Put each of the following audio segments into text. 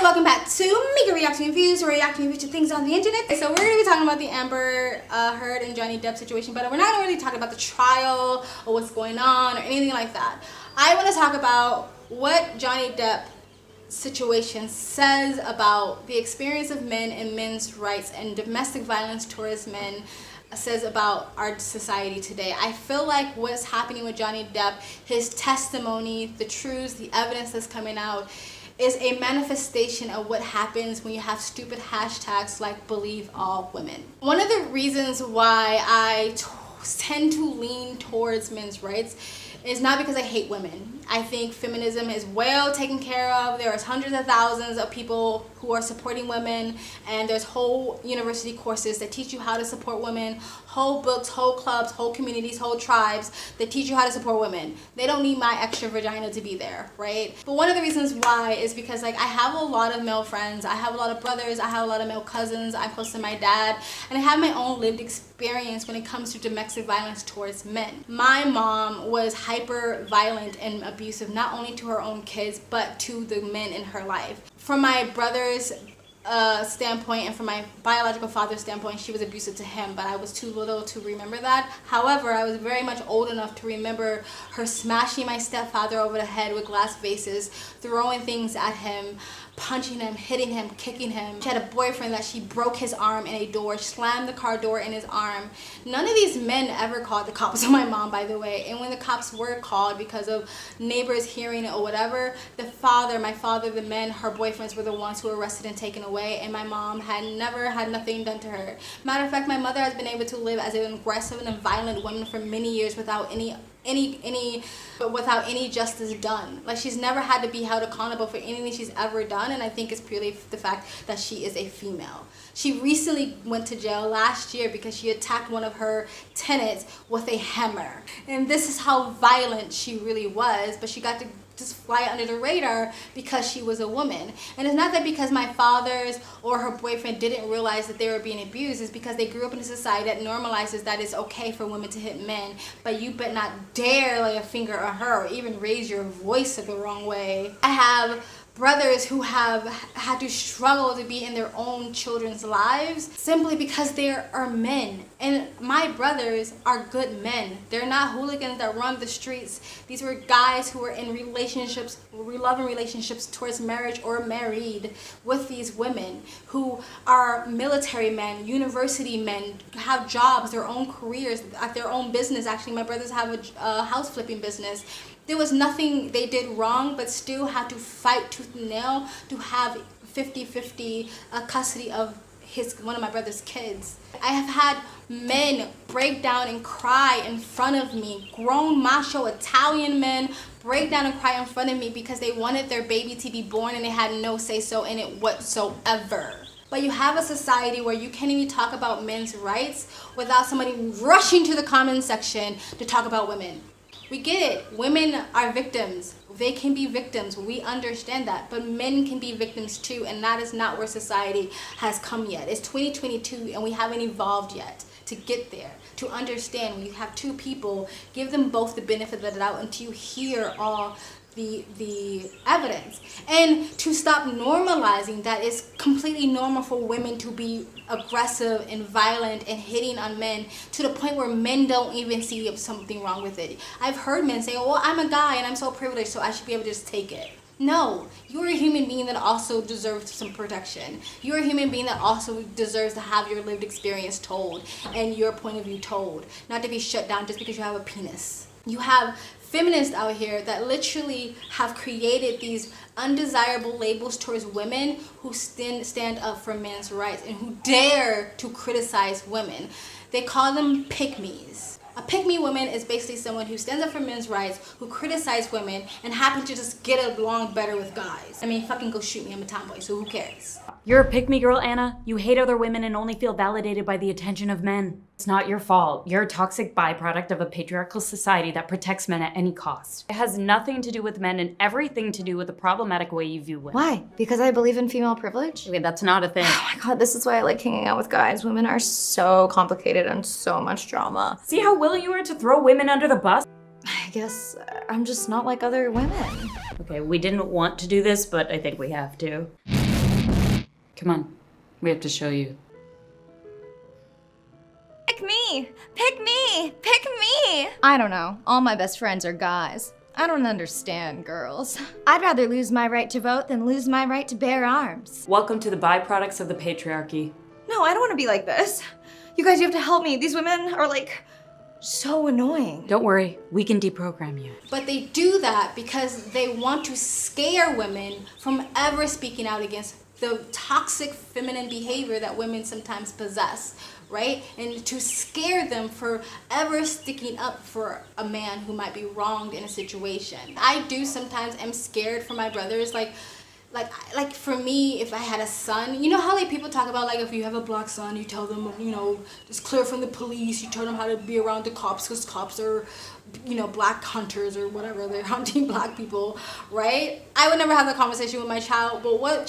welcome back to Mika Reacting Reviews, where reacting to things on the internet. So we're going to be talking about the Amber Heard and Johnny Depp situation, but we're not going to really talk about the trial or what's going on or anything like that. I want to talk about what Johnny Depp situation says about the experience of men and men's rights and domestic violence towards men, says about our society today. I feel like what's happening with Johnny Depp, his testimony, the truths, the evidence that's coming out, is a manifestation of what happens when you have stupid hashtags like believe all women. One of the reasons why I tend to lean towards men's rights is not because I hate women. I think feminism is well taken care of. There are hundreds of thousands of people who are supporting women, and there's whole university courses that teach you how to support women, whole books, whole clubs, whole communities, whole tribes that teach you how to support women. They don't need my extra vagina to be there, right? But one of the reasons why is because like I have a lot of male friends, I have a lot of brothers, I have a lot of male cousins, I'm close to my dad, and I have my own lived experience when it comes to domestic violence towards men. My mom was hyper violent and abusive, not only to her own kids, but to the men in her life. From my brother's standpoint and from my biological father's standpoint, she was abusive to him, but I was too little to remember that. However, I was very much old enough to remember her smashing my stepfather over the head with glass vases, throwing things at him, punching him, hitting him, kicking him. She had a boyfriend that she broke his arm in a door, slammed the car door in his arm. None of these men ever called the cops on my mom, by the way. And when the cops were called because of neighbors hearing it or whatever, my father, the men, her boyfriends were the ones who were arrested and taken away, and my mom had never had nothing done to her. Matter of fact, my mother has been able to live as an aggressive and violent woman for many years without any justice done. Like, she's never had to be held accountable for anything she's ever done, and I think it's purely the fact that she is a female. She recently went to jail last year because she attacked one of her tenants with a hammer, and this is how violent she really was. But she got to just fly under the radar because she was a woman. And it's not that because my father's or her boyfriend didn't realize that they were being abused. It's because they grew up in a society that normalizes that it's okay for women to hit men, but you better not dare lay a finger on her or even raise your voice the wrong way. I have brothers who have had to struggle to be in their own children's lives simply because they are men. And my brothers are good men. They're not hooligans that run the streets. These were guys who were in relationships, loving relationships towards marriage or married with these women, who are military men, university men, have jobs, their own careers, their own business. Actually, my brothers have a house flipping business. There was nothing they did wrong, but still had to fight tooth and nail to have 50-50 custody of one of my brother's kids. I have had men break down and cry in front of me, grown macho Italian men break down and cry in front of me because they wanted their baby to be born and they had no say-so in it whatsoever. But you have a society where you can't even talk about men's rights without somebody rushing to the comment section to talk about women. We get it. Women are victims. They can be victims. We understand that. But men can be victims too, and that is not where society has come yet. It's 2022 and we haven't evolved yet to get there. To understand when you have two people, give them both the benefit of the doubt until you hear all the evidence, and to stop normalizing that it's completely normal for women to be aggressive and violent and hitting on men to the point where men don't even see something wrong with it. I've heard men say, well, I'm a guy and I'm so privileged, so I should be able to just take it. No, you're a human being that also deserves some protection. You're a human being that also deserves to have your lived experience told and your point of view told, not to be shut down just because you have a penis. You have feminists out here that literally have created these undesirable labels towards women who stand up for men's rights and who dare to criticize women. They call them pick-me's. A pick-me woman is basically someone who stands up for men's rights, who criticize women, and happen to just get along better with guys. I mean, fucking go shoot me, I'm a tomboy, so who cares? You're a pick-me girl, Anna. You hate other women and only feel validated by the attention of men. It's not your fault. You're a toxic byproduct of a patriarchal society that protects men at any cost. It has nothing to do with men and everything to do with the problematic way you view women. Why? Because I believe in female privilege? Okay, that's not a thing. Oh my god, this is why I like hanging out with guys. Women are so complicated and so much drama. See how willing you are to throw women under the bus? I guess I'm just not like other women. Okay, we didn't want to do this, but I think we have to. Come on, we have to show you. Pick me! Pick me! Pick me! I don't know. All my best friends are guys. I don't understand girls. I'd rather lose my right to vote than lose my right to bear arms. Welcome to the byproducts of the patriarchy. No, I don't want to be like this. You guys, you have to help me. These women are like so annoying. Don't worry, we can deprogram you. But they do that because they want to scare women from ever speaking out against the toxic feminine behavior that women sometimes possess, right? And to scare them for ever sticking up for a man who might be wronged in a situation. I do sometimes am scared for my brothers, like for me, if I had a son, you know how like people talk about like if you have a black son, you tell them, you know, just clear from the police, you tell them how to be around the cops because cops are, you know, black hunters or whatever, they're hunting black people, right? I would never have that conversation with my child, but what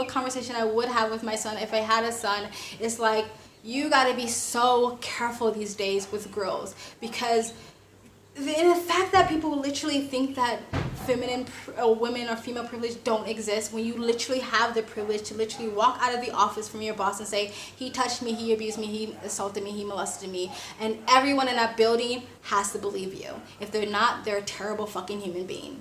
conversation I would have with my son if I had a son is like, you gotta be so careful these days with girls because in the fact that people literally think that feminine or women or female privilege don't exist when you literally have the privilege to literally walk out of the office from your boss and say, he touched me, he abused me, he assaulted me, he molested me, and everyone in that building has to believe you. If they're not, they're a terrible fucking human being.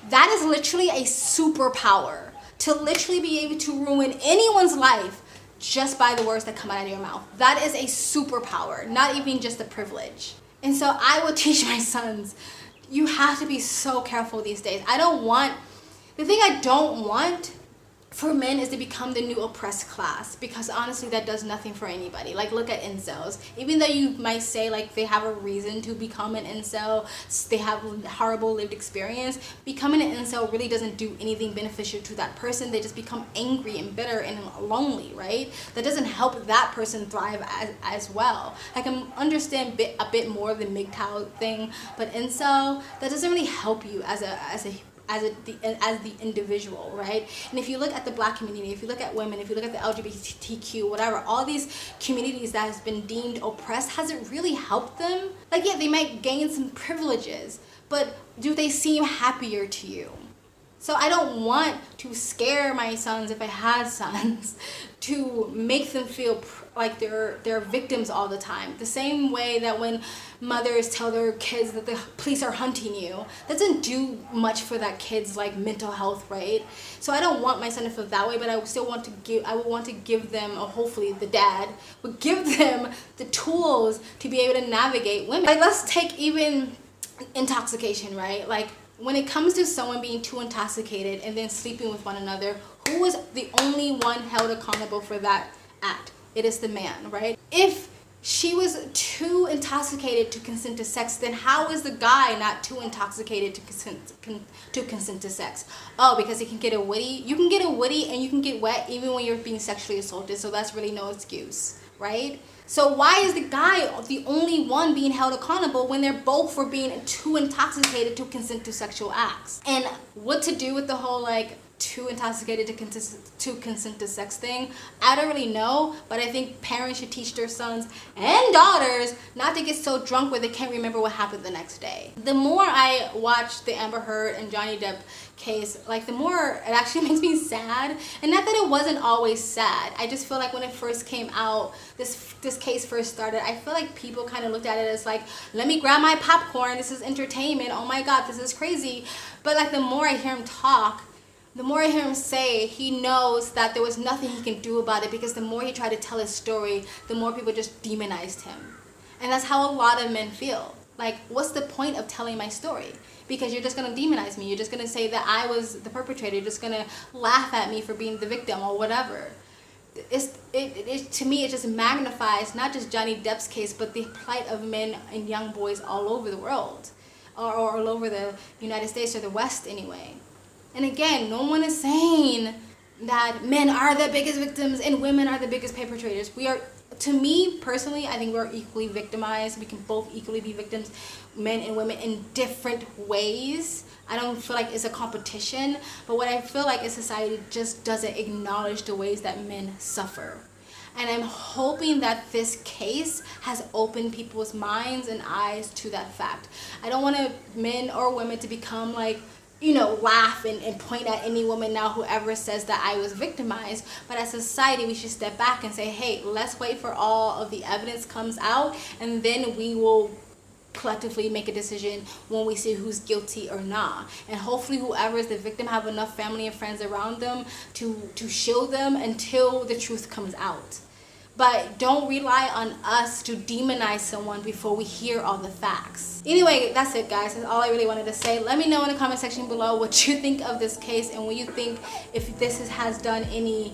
That is literally a superpower, to literally be able to ruin anyone's life just by the words that come out of your mouth. That is a superpower, not even just a privilege. And so I will teach my sons, you have to be so careful these days. The thing I don't want for men is to become the new oppressed class, because honestly that does nothing for anybody. Like, look at incels. Even though you might say like they have a reason to become an incel, they have horrible lived experience, becoming an incel really doesn't do anything beneficial to that person. They just become angry and bitter and lonely, right? That doesn't help that person thrive as well. I can understand a bit more of the MGTOW thing, but incel, that doesn't really help you as the individual, right? And if you look at the black community, if you look at women, if you look at the LGBTQ, whatever, all these communities that has been deemed oppressed, has it really helped them? Like, yeah, they might gain some privileges, but do they seem happier to you? So I don't want to scare my sons, if I had sons, to make them feel like they're victims all the time. The same way that when mothers tell their kids that the police are hunting you, that doesn't do much for that kid's like mental health, right? So I don't want my son to feel that way, but I still want to give them, or hopefully the dad would give them the tools to be able to navigate women. Like, let's take even intoxication, right? Like, when it comes to someone being too intoxicated and then sleeping with one another, who is the only one held accountable for that act? It is the man, right? If she was too intoxicated to consent to sex, then how is the guy not too intoxicated to consent to sex? Oh, because he can get a witty. You can get a witty and you can get wet even when you're being sexually assaulted, so that's really no excuse, right? So why is the guy the only one being held accountable when they're both for being too intoxicated to consent to sexual acts? And what to do with the whole like too intoxicated to consent to sex thing, I don't really know, but I think parents should teach their sons and daughters not to get so drunk where they can't remember what happened the next day. The more I watch the Amber Heard and Johnny Depp case, like, the more it actually makes me sad. And not that it wasn't always sad, I just feel like when it first came out, this case first started, I feel like people kind of looked at it as like, let me grab my popcorn, this is entertainment, oh my god, this is crazy. But like, the more I hear him talk, the more I hear him say he knows that there was nothing he can do about it, because the more he tried to tell his story, the more people just demonized him. And that's how a lot of men feel. Like, what's the point of telling my story? Because you're just going to demonize me. You're just going to say that I was the perpetrator. You're just going to laugh at me for being the victim or whatever. To me, it just magnifies not just Johnny Depp's case, but the plight of men and young boys all over the world, or all over the United States, or the West anyway. And again, no one is saying that men are the biggest victims and women are the biggest perpetrators. We are, to me personally, I think we're equally victimized. We can both equally be victims, men and women, in different ways. I don't feel like it's a competition, but what I feel like is society just doesn't acknowledge the ways that men suffer. And I'm hoping that this case has opened people's minds and eyes to that fact. I don't want men or women to become like you know, laugh and point at any woman now whoever says that I was victimized. But as a society, we should step back and say, hey, let's wait for all of the evidence comes out, and then we will collectively make a decision when we see who's guilty or not. And hopefully whoever is the victim have enough family and friends around them to shield them until the truth comes out. But don't rely on us to demonize someone before we hear all the facts. Anyway, that's it, guys. That's all I really wanted to say. Let me know in the comment section below what you think of this case and what you think, if this has done any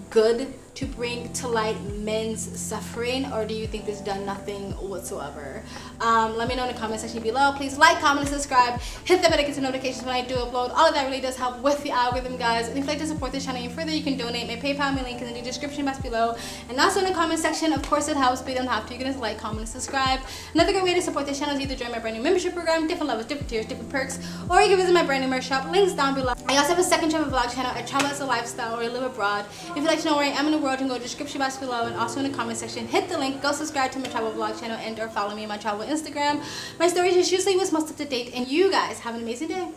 good to bring to light men's suffering, or do you think this done nothing whatsoever? Let me know in the comment section below. Please like, comment, and subscribe. Hit the bell to get some notifications when I do upload. All of that really does help with the algorithm, guys. And if you'd like to support this channel even further, you can donate. My PayPal, my link is in the description box below. And also in the comment section, of course it helps, but you don't have to. You can just like, comment, and subscribe. Another good way to support this channel is either join my brand new membership program, different levels, different tiers, different perks, or you can visit my brand new merch shop, links down below. I also have a second travel vlog channel at Travel as a Lifestyle, where I live abroad. If you'd like to know where I am in the world, you can go to the description box below, and also in the comment section, hit the link, go subscribe to my travel vlog channel, and or follow me on my travel Instagram. My stories is usually what's most up to date, and you guys have an amazing day.